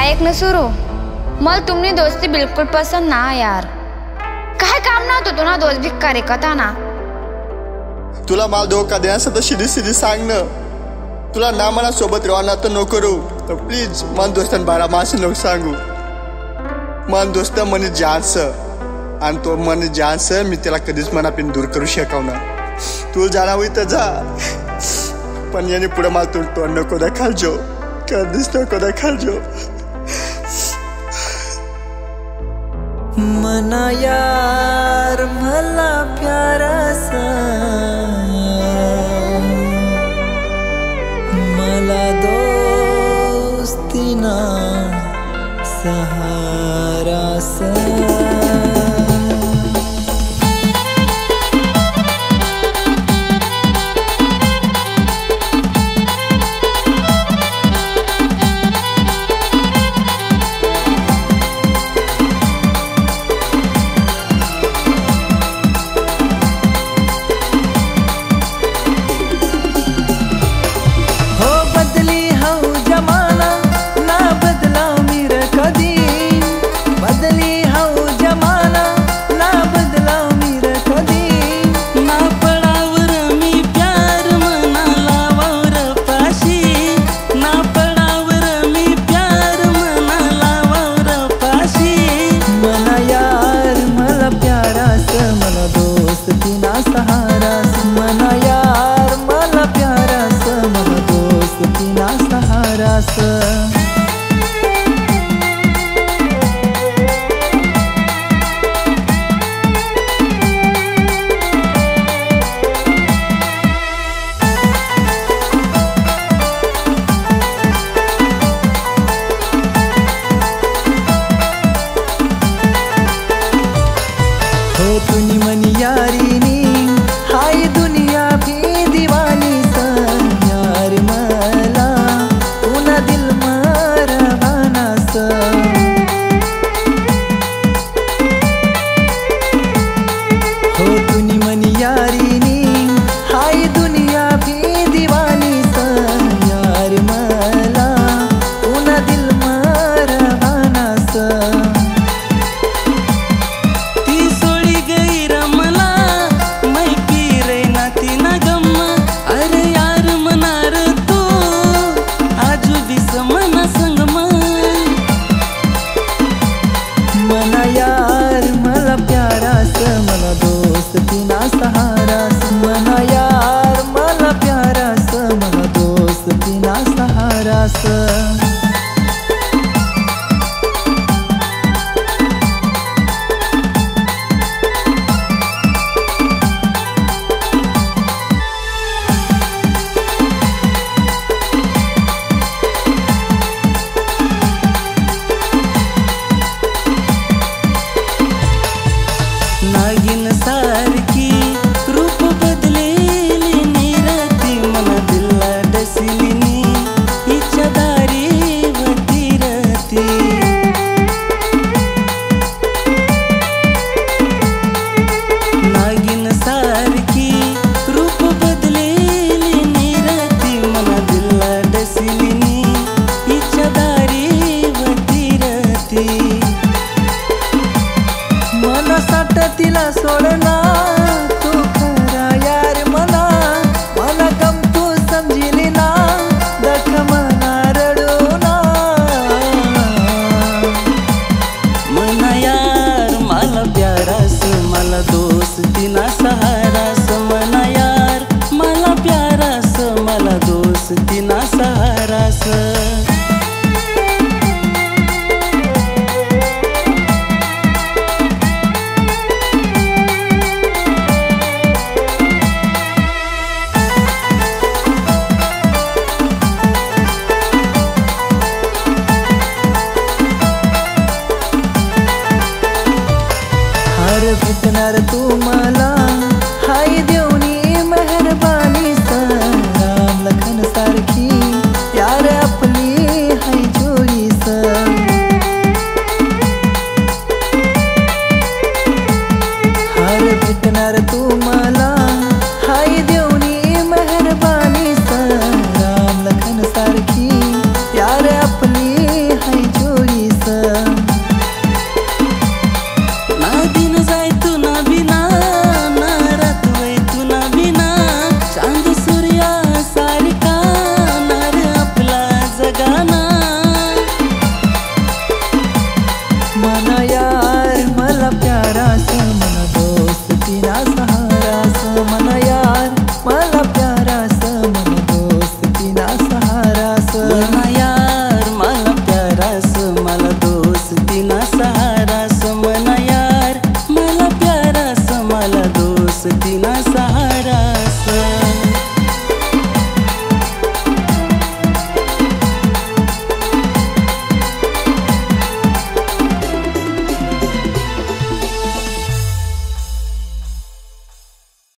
ऐक ना सुरू, मला तुमनी दोस्ती बिल्कुल पसंद ना यार. काय काम नव्हतं तुला दोस्त भिक्कारी कथा ना. तुला मला धोका द्यायचं तर शिदी शिदी सांग ना. तुला ना मला सोबत राहणार तर नको करू. प्लीज मन दोस्तान बारा मासे नको सांगू. मन दोस्त मनी जाणस आणि तो मन जाणस मी त्याला कधीच मनातून दूर करू शकवणार. तू जाणा होई तर जा, पण याने पुढे मला तू तोंड नको दाखवजो, कधीच नको दाखवजो. मना यार मला प्यारासा, मला दोस्तीना सहारासा. बदली मला